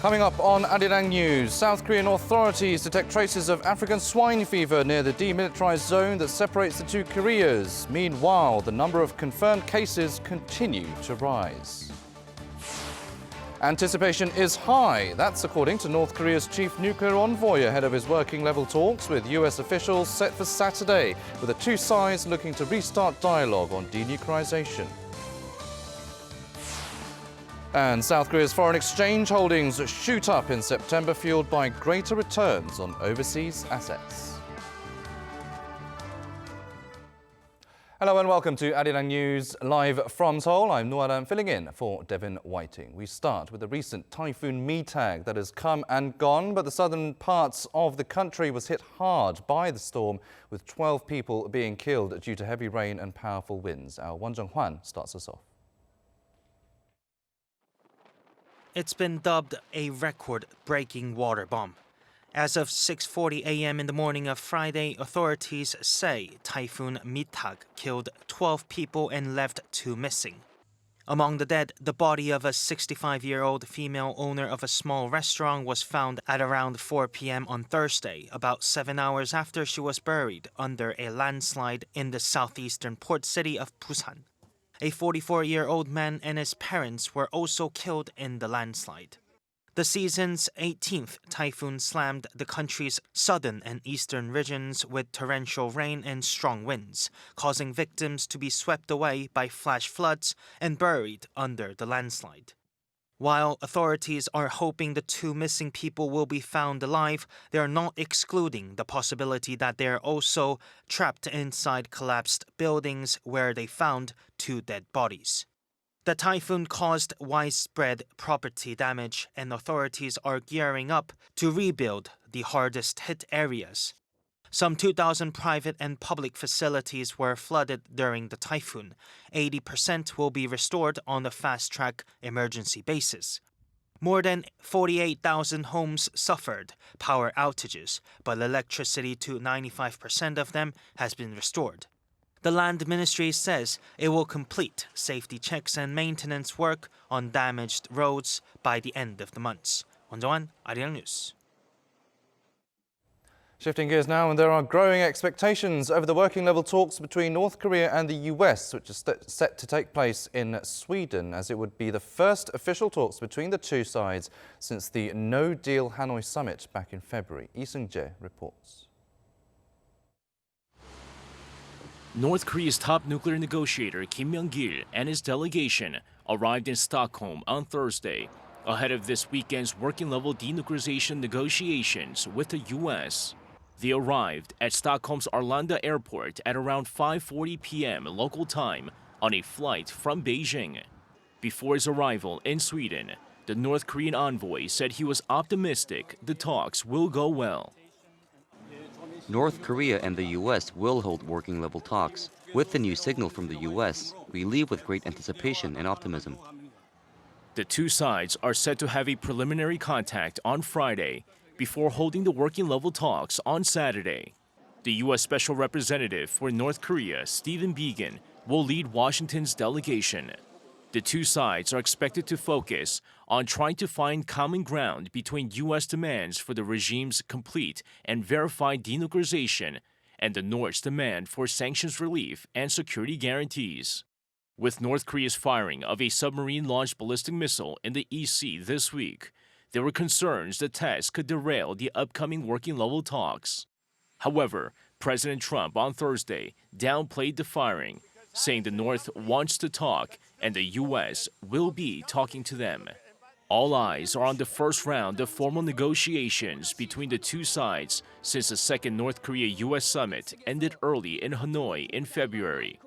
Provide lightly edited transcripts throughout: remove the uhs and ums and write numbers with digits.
Coming up on Arirang News, South Korean authorities detect traces of African swine fever near the demilitarized zone that separates the two Koreas. Meanwhile, the number of confirmed cases continue to rise. Anticipation is high. That's according to North Korea's chief nuclear envoy ahead of his working-level talks with US officials set for Saturday, with the two sides looking to restart dialogue on denuclearization. And South Korea's foreign exchange holdings shoot up in September, fueled by greater returns on overseas assets. Hello and welcome to Arirang News live from Seoul. I'm Noaran filling in for Devin Whiting. We start with the recent Typhoon Mitag that has come and gone, but the southern parts of the country was hit hard by the storm, with 12 people being killed due to heavy rain and powerful winds. Our Won Jung-hwan starts us off. It's been dubbed a record-breaking water bomb. As of 6:40 a.m. in the morning of Friday, authorities say Typhoon Mitag killed 12 people and left 2 missing. Among the dead, the body of a 65-year-old female owner of a small restaurant was found at around 4 p.m. on Thursday, about 7 hours after she was buried under a landslide in the southeastern port city of Busan. A 44-year-old man and his parents were also killed in the landslide. The season's 18th typhoon slammed the country's southern and eastern regions with torrential rain and strong winds, causing victims to be swept away by flash floods and buried under the landslide. While authorities are hoping the 2 missing people will be found alive, they are not excluding the possibility that they are also trapped inside collapsed buildings where they found 2 dead bodies. The typhoon caused widespread property damage, and authorities are gearing up to rebuild the hardest hit areas. Some 2,000 private and public facilities were flooded during the typhoon. 80% will be restored on a fast-track emergency basis. More than 48,000 homes suffered power outages, but electricity to 95% of them has been restored. The Land Ministry says it will complete safety checks and maintenance work on damaged roads by the end of the month. Won Jung-hwan, Arirang News. Shifting gears now, and there are growing expectations over the working-level talks between North Korea and the US, which is set to take place in Sweden, as it would be the first official talks between the two sides since the no-deal Hanoi summit back in February. Lee Seung-jae reports. North Korea's top nuclear negotiator Kim Myung-gil and his delegation arrived in Stockholm on Thursday, ahead of this weekend's working-level denuclearization negotiations with the US. They arrived at Stockholm's Arlanda airport at around 5:40 p.m. local time on a flight from Beijing. Before his arrival in Sweden, the North Korean envoy said he was optimistic the talks will go well. North Korea and the U.S. will hold working-level talks. With the new signal from the U.S., we leave with great anticipation and optimism. The two sides are set to have a preliminary contact on Friday before holding the working-level talks on Saturday. The U.S. Special Representative for North Korea, Stephen Biegun, will lead Washington's delegation. The two sides are expected to focus on trying to find common ground between U.S. demands for the regime's complete and verified denuclearization and the North's demand for sanctions relief and security guarantees. With North Korea's firing of a submarine-launched ballistic missile in the East Sea this week, there were concerns the test could derail the upcoming working-level talks. However, President Trump on Thursday downplayed the firing, saying the North wants to talk and the U.S. will be talking to them. All eyes are on the first round of formal negotiations between the two sides since the second North Korea-U.S. summit ended early in Hanoi in February.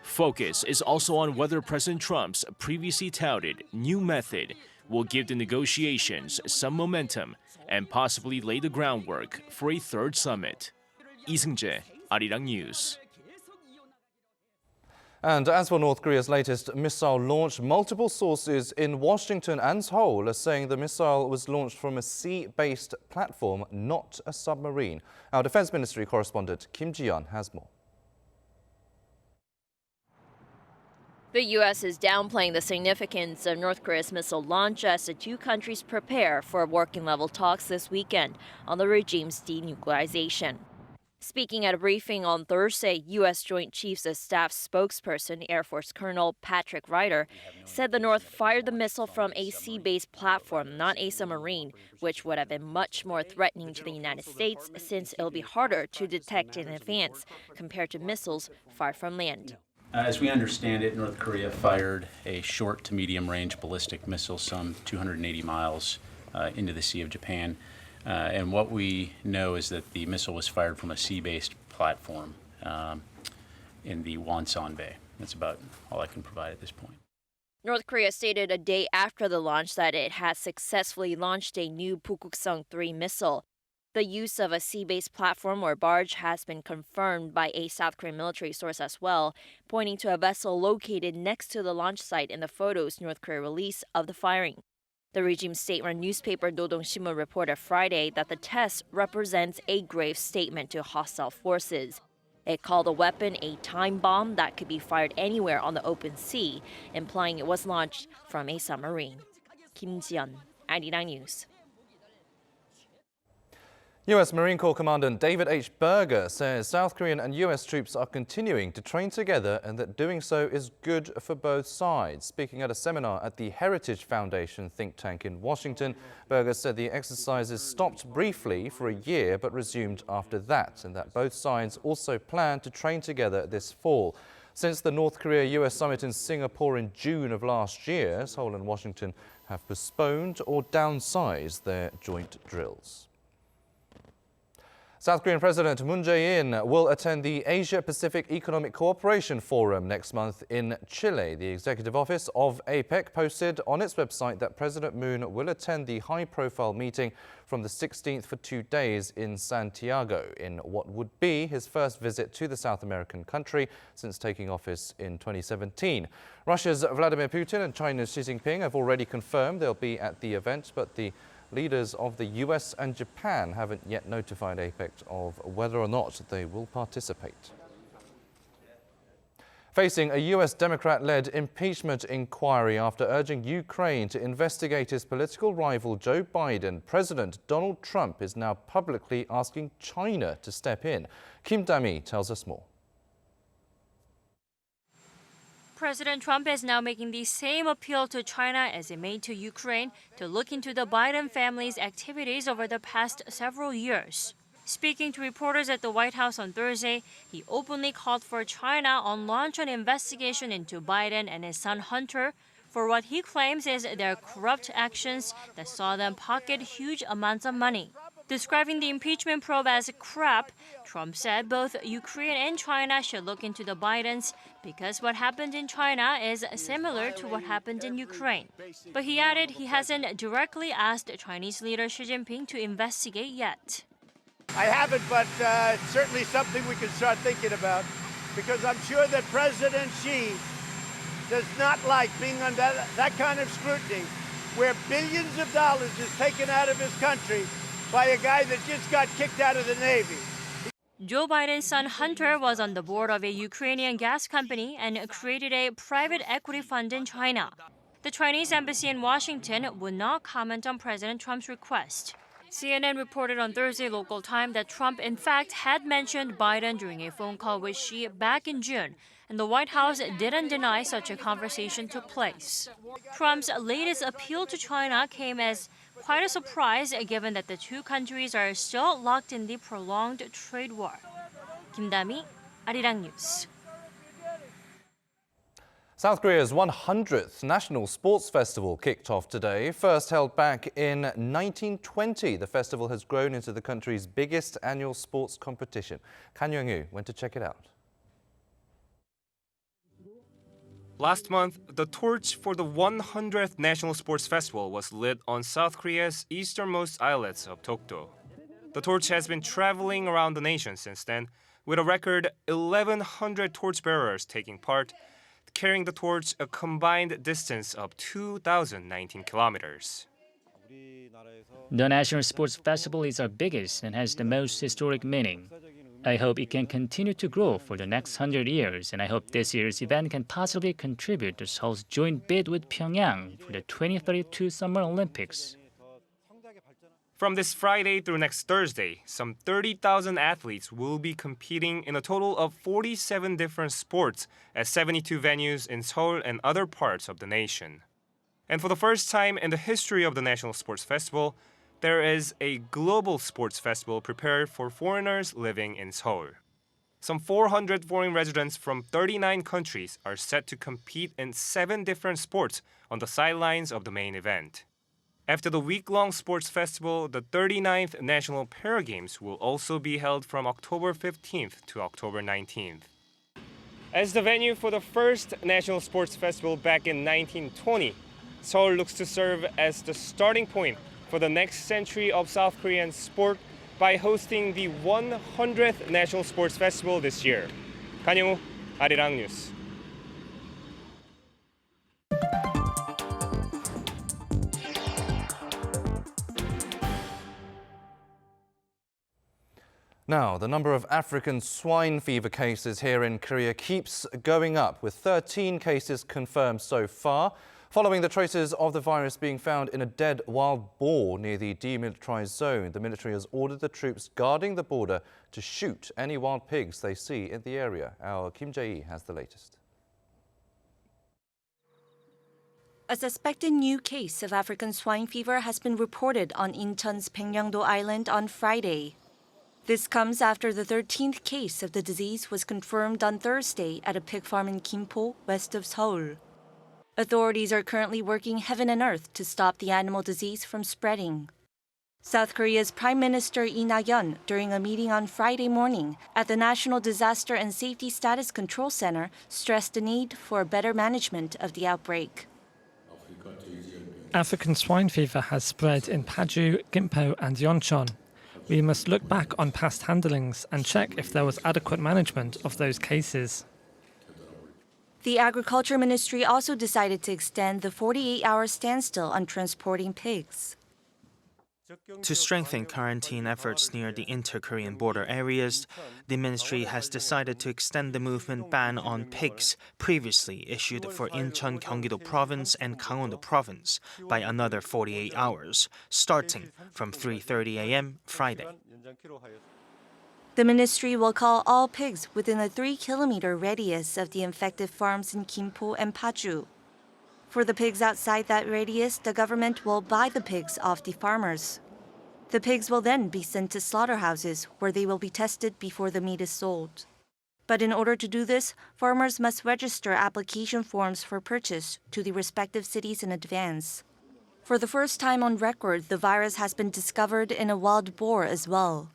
Focus is also on whether President Trump's previously touted new method will give the negotiations some momentum and possibly lay the groundwork for a third summit. Lee Seung-jae, Arirang News. And as for North Korea's latest missile launch, multiple sources in Washington and Seoul are saying the missile was launched from a sea-based platform, not a submarine. Our Defense Ministry correspondent Kim Ji-yeon has more. The U.S. is downplaying the significance of North Korea's missile launch as the two countries prepare for working-level talks this weekend on the regime's denuclearization. Speaking at a briefing on Thursday, U.S. Joint Chiefs of Staff spokesperson Air Force Colonel Patrick Ryder said the North fired the missile from a sea-based platform, not a submarine, which would have been much more threatening to the United States since it'll be harder to detect in advance compared to missiles fired from land. As we understand it, North Korea fired a short to medium-range ballistic missile some 280 miles into the Sea of Japan. And what we know is that the missile was fired from a sea-based platform in the Wonsan Bay. That's about all I can provide at this point. North Korea stated a day after the launch that it has successfully launched a new Pukguksong-3 missile. The use of a sea-based platform or barge has been confirmed by a South Korean military source as well, pointing to a vessel located next to the launch site in the photos North Korea released of the firing. The regime's state-run newspaper Dodong Sinmun reported Friday that the test represents a grave statement to hostile forces. It called the weapon a time bomb that could be fired anywhere on the open sea, implying it was launched from a submarine. Kim Ji-yeon, Arirang News. U.S. Marine Corps Commandant David H. Berger says South Korean and U.S. troops are continuing to train together and that doing so is good for both sides. Speaking at a seminar at the Heritage Foundation think tank in Washington, Berger said the exercises stopped briefly for a year but resumed after that, and that both sides also plan to train together this fall. Since the North Korea-U.S. summit in Singapore in June of last year, Seoul and Washington have postponed or downsized their joint drills. South Korean President Moon Jae-in will attend the Asia-Pacific Economic Cooperation Forum next month in Chile. The executive office of APEC posted on its website that President Moon will attend the high-profile meeting from the 16th for 2 days in Santiago, in what would be his first visit to the South American country since taking office in 2017. Russia's Vladimir Putin and China's Xi Jinping have already confirmed they'll be at the event, but the leaders of the US and Japan haven't yet notified APEC of whether or not they will participate. Facing a US Democrat-led impeachment inquiry after urging Ukraine to investigate his political rival Joe Biden, President Donald Trump is now publicly asking China to step in. Kim Da-mi tells us more. President Trump is now making the same appeal to China as he made to Ukraine to look into the Biden family's activities over the past several years. Speaking to reporters at the White House on Thursday, he openly called for China to launch an investigation into Biden and his son Hunter for what he claims is their corrupt actions that saw them pocket huge amounts of money. Describing the impeachment probe as crap, Trump said both Ukraine and China should look into the Bidens because what happened in China is similar to what happened in Ukraine. But he added he hasn't directly asked Chinese leader Xi Jinping to investigate yet. I haven't, but it's certainly something we can start thinking about because I'm sure that President Xi does not like being under that kind of scrutiny where billions of dollars is taken out of his country by a guy that just got kicked out of the Navy. Joe Biden's son Hunter was on the board of a Ukrainian gas company and created a private equity fund in China. The Chinese embassy in Washington would not comment on President Trump's request. CNN reported on Thursday local time that Trump in fact had mentioned Biden during a phone call with Xi back in June, and the White House didn't deny such a conversation took place. Trump's latest appeal to China came as quite a surprise given that the two countries are still locked in the prolonged trade war. Kim Da-mi, Arirang News. South Korea's 100th National Sports Festival kicked off today. First held back in 1920, the festival has grown into the country's biggest annual sports competition. Kan Young-woo went to check it out. Last month, the torch for the 100th National Sports Festival was lit on South Korea's easternmost islets of Dokdo. The torch has been traveling around the nation since then, with a record 1,100 torchbearers taking part, carrying the torch a combined distance of 2,019 kilometers. The National Sports Festival is our biggest and has the most historic meaning. I hope it can continue to grow for the next 100 years, and I hope this year's event can possibly contribute to Seoul's joint bid with Pyongyang for the 2032 Summer Olympics. From this Friday through next Thursday, some 30,000 athletes will be competing in a total of 47 different sports at 72 venues in Seoul and other parts of the nation. And for the first time in the history of the National Sports Festival, there is a global sports festival prepared for foreigners living in Seoul. Some 400 foreign residents from 39 countries are set to compete in 7 different sports on the sidelines of the main event. After the week-long sports festival, the 39th National Para Games will also be held from October 15th to October 19th. As the venue for the first National Sports Festival back in 1920, Seoul looks to serve as the starting point for the next century of South Korean sport by hosting the 100th National Sports Festival this year. Kanyong-woo, Arirang News. Now, the number of African swine fever cases here in Korea keeps going up, with 13 cases confirmed so far, following the traces of the virus being found in a dead wild boar near the demilitarized zone. The military has ordered the troops guarding the border to shoot any wild pigs they see in the area. Our Kim Jae-hee has the latest. A suspected new case of African swine fever has been reported on Incheon's Baekneungdo Island on Friday. This comes after the 13th case of the disease was confirmed on Thursday at a pig farm in Gimpo, west of Seoul. Authorities are currently working heaven and earth to stop the animal disease from spreading. South Korea's Prime Minister Lee Na-yeon, during a meeting on Friday morning at the National Disaster and Safety Status Control Center, stressed the need for better management of the outbreak. African swine fever has spread in Paju, Gimpo and Yeoncheon. We must look back on past handlings and check if there was adequate management of those cases. The Agriculture Ministry also decided to extend the 48-hour standstill on transporting pigs. To strengthen quarantine efforts near the inter-Korean border areas, the ministry has decided to extend the movement ban on pigs previously issued for Incheon, Gyeonggi-do Province and Gangwon-do Province by another 48 hours, starting from 3:30 a.m. Friday. The ministry will call all pigs within a 3-kilometer radius of the infected farms in Gimpo and Paju. For the pigs outside that radius, the government will buy the pigs off the farmers. The pigs will then be sent to slaughterhouses where they will be tested before the meat is sold. But in order to do this, farmers must register application forms for purchase to the respective cities in advance. For the first time on record, the virus has been discovered in a wild boar as well.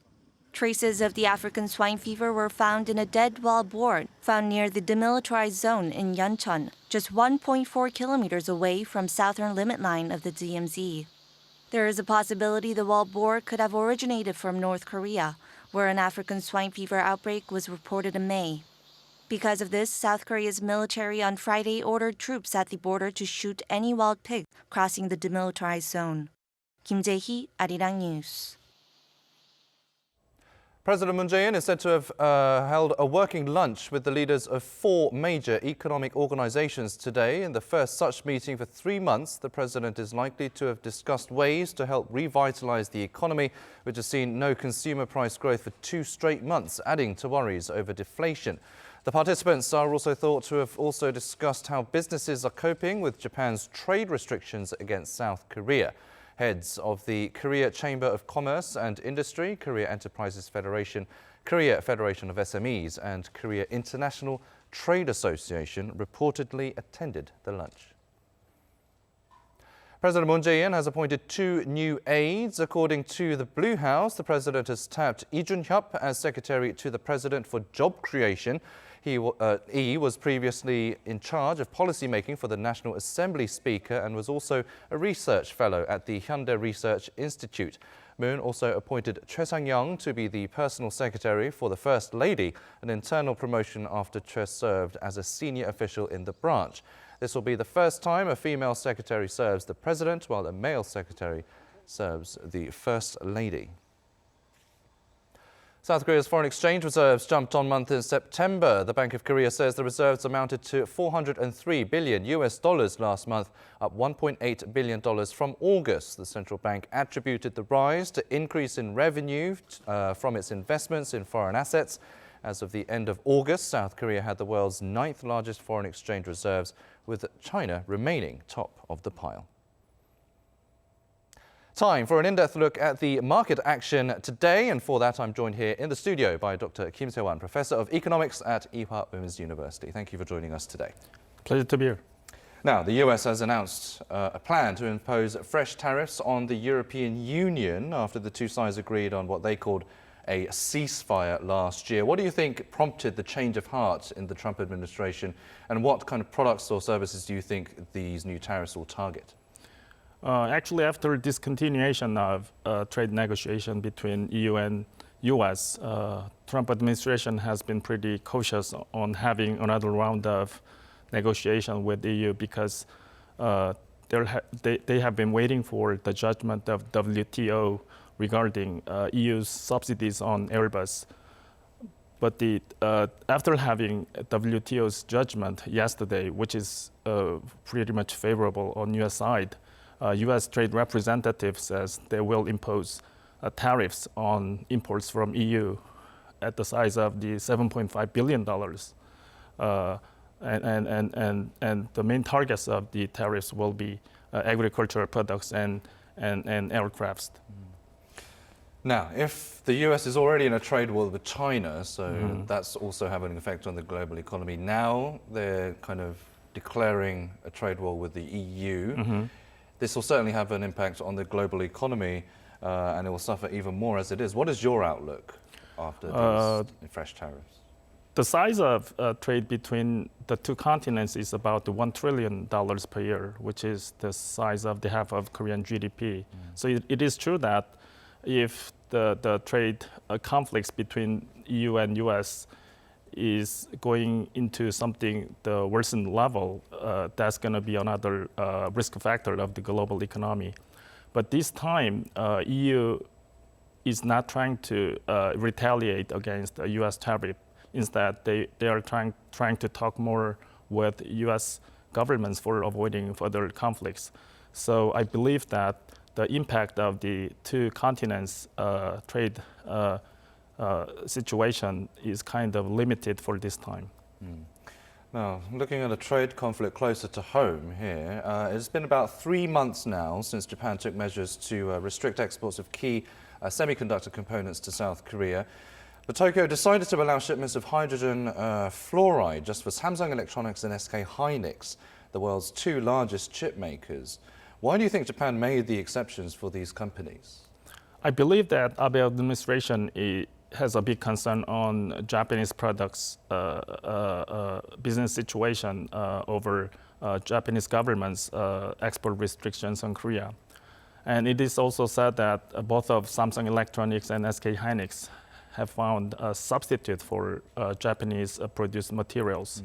Traces of the African swine fever were found in a dead wild boar found near the demilitarized zone in Yeoncheon, just 1.4 kilometers away from southern limit line of the DMZ. There is a possibility the wild boar could have originated from North Korea, where an African swine fever outbreak was reported in May. Because of this, South Korea's military on Friday ordered troops at the border to shoot any wild pig crossing the demilitarized zone. Kim Jae-hee, Arirang News. President Moon Jae-in is said to have held a working lunch with the leaders of 4 major economic organizations today. In the first such meeting for 3 months, the president is likely to have discussed ways to help revitalize the economy, which has seen no consumer price growth for 2 straight months, adding to worries over deflation. The participants are also thought to have also discussed how businesses are coping with Japan's trade restrictions against South Korea. Heads of the Korea Chamber of Commerce and Industry, Korea Enterprises Federation, Korea Federation of SMEs and Korea International Trade Association reportedly attended the lunch. President Moon Jae-in has appointed 2 new aides. According to the Blue House, the president has tapped Lee Jun-hyup as secretary to the president for job creation. He was previously in charge of policymaking for the National Assembly Speaker and was also a research fellow at the Hyundai Research Institute. Moon also appointed Choi Sang-young to be the personal secretary for the First Lady, an internal promotion after Choi served as a senior official in the branch. This will be the first time a female secretary serves the president, while a male secretary serves the First Lady. South Korea's foreign exchange reserves jumped on month in September. The Bank of Korea says the reserves amounted to $403 billion last month, up $1.8 billion from August. The central bank attributed the rise to increase in revenue from its investments in foreign assets. As of the end of August, South Korea had the world's 9th largest foreign exchange reserves, with China remaining top of the pile. Time for an in-depth look at the market action today, and for that I'm joined here in the studio by Dr. Kim Se-wan, Professor of Economics at Ewha Women's University. Thank you for joining us today. Pleasure to be here. Now, the US has announced a plan to impose fresh tariffs on the European Union after the two sides agreed on what they called a ceasefire last year. What do you think prompted the change of heart in the Trump administration, and what kind of products or services do you think these new tariffs will target? Actually, after discontinuation of trade negotiation between EU and US, Trump administration has been pretty cautious on having another round of negotiation with EU because they have been waiting for the judgment of WTO regarding EU's subsidies on Airbus. But after having WTO's judgment yesterday, which is pretty much favorable on US side, U.S. trade representative says they will impose tariffs on imports from EU at the size of the $7.5 billion. And the main targets of the tariffs will be agricultural products and aircrafts. Now, if the US is already in a trade war with China, so that's also having an effect on the global economy. Now they're kind of declaring a trade war with the EU. This will certainly have an impact on the global economy, and it will suffer even more as it is. What is your outlook after these fresh tariffs? The size of trade between the two continents is about $1 trillion per year, which is the size of the half of Korean GDP. So it is true that if the trade conflicts between EU and US is going into something the worsened level, that's going to be another risk factor of the global economy. But this time, EU is not trying to retaliate against the US tariff. Instead, they are trying to talk more with US governments for avoiding further conflicts. So I believe that the impact of the two continents' trade situation is kind of limited for this time. Now, looking at a trade conflict closer to home here, it's been about 3 months now since Japan took measures to restrict exports of key semiconductor components to South Korea. But Tokyo decided to allow shipments of hydrogen fluoride just for Samsung Electronics and SK Hynix, the world's two largest chip makers. Why do you think Japan made the exceptions for these companies? I believe that Abe administration has a big concern on Japanese products business situation over Japanese government's export restrictions on Korea. And it is also said that both of Samsung Electronics and SK Hynix have found a substitute for Japanese produced materials.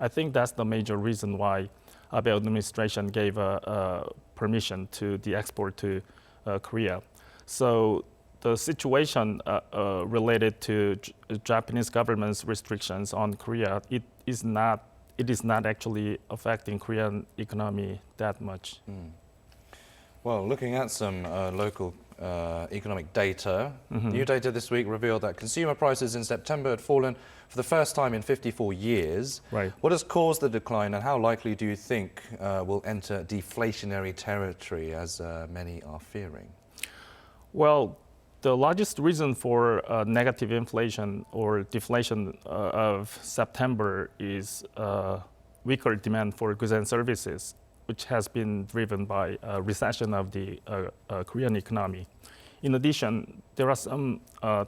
I think that's the major reason why Abe administration gave permission to the export to Korea. So the situation related to Japanese government's restrictions on Korea, it is not actually affecting Korean economy that much. Well, looking at some local economic data, new data this week revealed that consumer prices in September had fallen for the first time in 54 years. Right. What has caused the decline, and how likely do you think we'll enter deflationary territory, as many are fearing? Well, the largest reason for negative inflation or deflation of September is weaker demand for goods and services, which has been driven by a recession of the Korean economy. In addition, there are some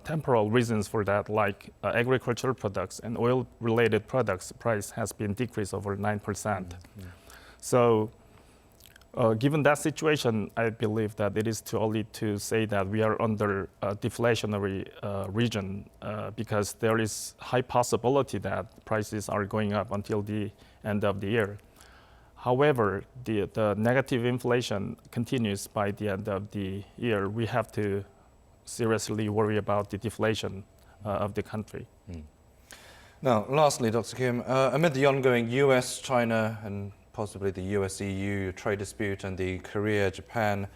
temporal reasons for that, like agricultural products and oil-related products price has been decreased over 9%. So given that situation, I believe that it is too early to say that we are under a deflationary region because there is high possibility that prices are going up until the end of the year. However, the negative inflation continues by the end of the year. We have to seriously worry about the deflation of the country. Now, lastly, Dr. Kim, amid the ongoing US, China, and possibly the US-EU trade dispute and the Korea-Japan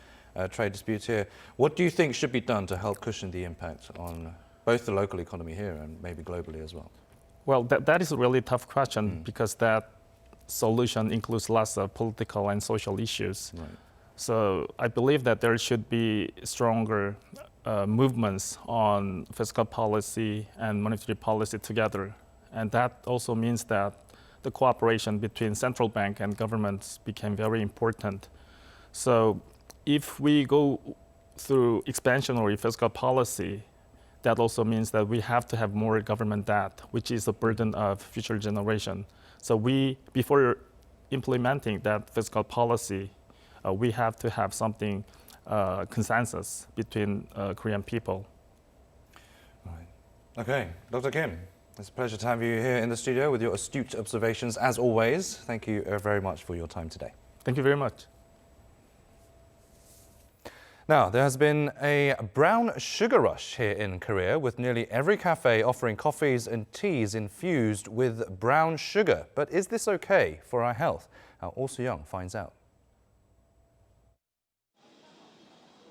trade dispute here, what do you think should be done to help cushion the impact on both the local economy here and maybe globally as well? Well, that is a really tough question because that solution includes lots of political and social issues. Right. So I believe that there should be stronger movements on fiscal policy and monetary policy together. And that also means that the cooperation between central bank and governments became very important. So if we go through expansionary fiscal policy, that also means that we have to have more government debt, which is a burden of future generation. So before implementing that fiscal policy, we have to have something consensus between Korean people. Right. Okay, Dr. Kim, it's a pleasure to have you here in the studio with your astute observations as always. Thank you very much for your time today. Thank you very much. Now, there has been a brown sugar rush here in Korea, with nearly every cafe offering coffees and teas infused with brown sugar. But is this okay for our health? Oh Soo-young finds out.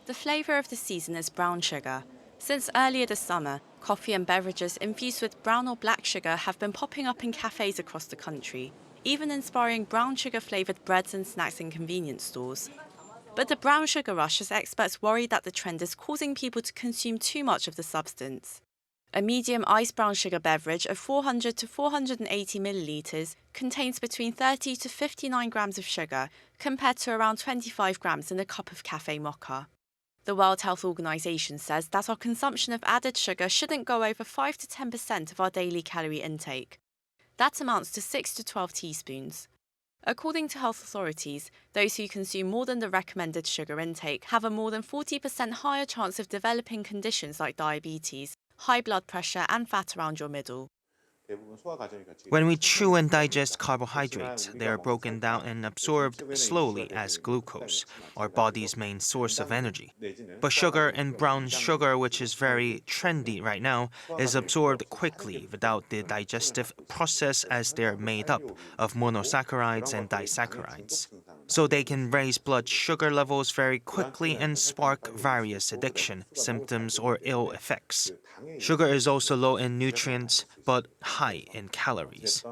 The flavour of the season is brown sugar. Since earlier this summer, coffee and beverages infused with brown or black sugar have been popping up in cafes across the country, even inspiring brown sugar-flavoured breads and snacks in convenience stores. But the brown sugar rush has experts worried that the trend is causing people to consume too much of the substance. A medium iced brown sugar beverage of 400 to 480 millilitres contains between 30 to 59 grams of sugar, compared to around 25 grams in a cup of cafe mocha. The World Health Organization says that our consumption of added sugar shouldn't go over 5 to 10% of our daily calorie intake. That amounts to 6 to 12 teaspoons. According to health authorities, those who consume more than the recommended sugar intake have a more than 40% higher chance of developing conditions like diabetes, high blood pressure, and fat around your middle. When we chew and digest carbohydrates, they are broken down and absorbed slowly as glucose, our body's main source of energy. But sugar and brown sugar, which is very trendy right now, is absorbed quickly without the digestive process, as they're made up of monosaccharides and disaccharides. So they can raise blood sugar levels very quickly and spark various addiction, symptoms, or ill effects. Sugar is also low in nutrients, but high in calories.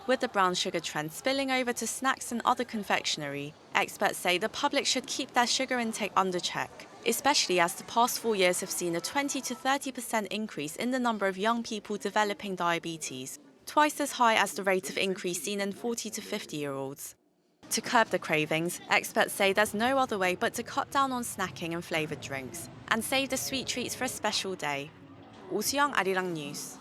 With the brown sugar trend spilling over to snacks and other confectionery, experts say the public should keep their sugar intake under check, especially as the past 4 years have seen a 20 to 30% increase in the number of young people developing diabetes, twice as high as the rate of increase seen in 40 to 50-year-olds. To curb the cravings, experts say there's no other way but to cut down on snacking and flavoured drinks, and save the sweet treats for a special day. Oh Soo-young, Arirang News.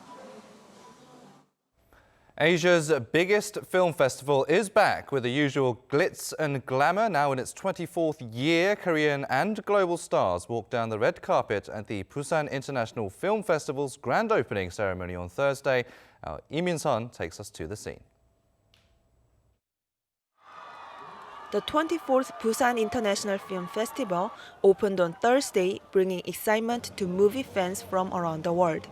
Asia's biggest film festival is back with the usual glitz and glamour. Now in its 24th year, Korean and global stars walked down the red carpet at the Busan International Film Festival's grand opening ceremony on Thursday. Our Lee Min-sun takes us to the scene. The 24th Busan International Film Festival opened on Thursday, bringing excitement to movie fans from around the world.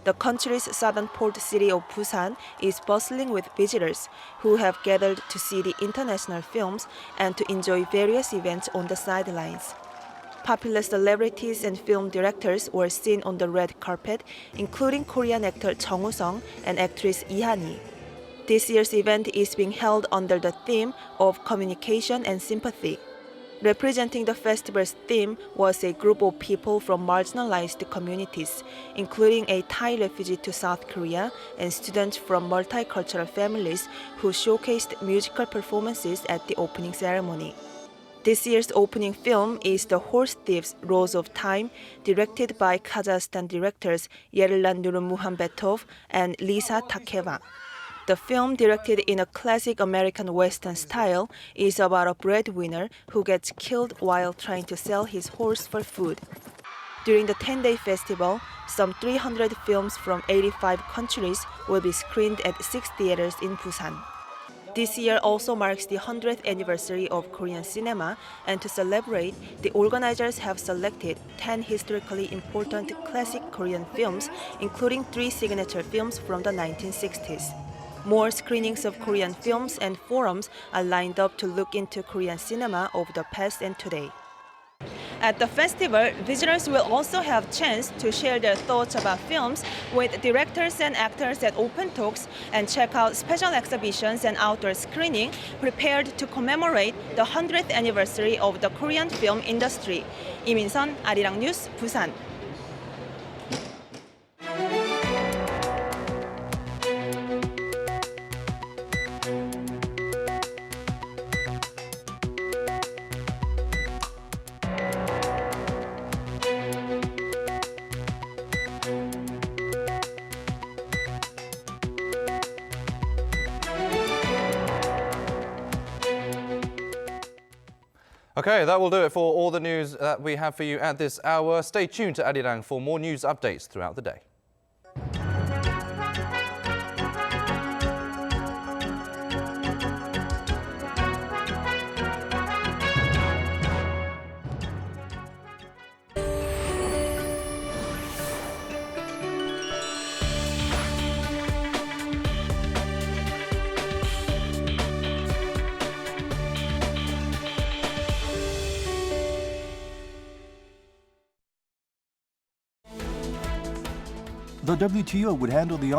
The country's southern port city of Busan is bustling with visitors who have gathered to see the international films and to enjoy various events on the sidelines. Popular celebrities and film directors were seen on the red carpet, including Korean actor Jung Woo-sung and actress Lee Han-hee. This year's event is being held under the theme of communication and sympathy. Representing the festival's theme was a group of people from marginalized communities, including a Thai refugee to South Korea and students from multicultural families who showcased musical performances at the opening ceremony. This year's opening film is The Horse Thieves: Rose of Time, directed by Kazakhstan directors Yerillan Nurmuhammetov and Lisa Takeva. The film, directed in a classic American Western style, is about a breadwinner who gets killed while trying to sell his horse for food. During the 10-day festival, some 300 films from 85 countries will be screened at 6 theaters in Busan. This year also marks the 100th anniversary of Korean cinema, and to celebrate, the organizers have selected 10 historically important classic Korean films, including 3 signature films from the 1960s. More screenings of Korean films and forums are lined up to look into Korean cinema of the past and today. At the festival, visitors will also have chance to share their thoughts about films with directors and actors at open talks and check out special exhibitions and outdoor screening prepared to commemorate the 100th anniversary of the Korean film industry. 이민선, 아리랑 뉴스, 부산. Okay, that will do it for all the news that we have for you at this hour. Stay tuned to Arirang for more news updates throughout the day. The WTO would handle the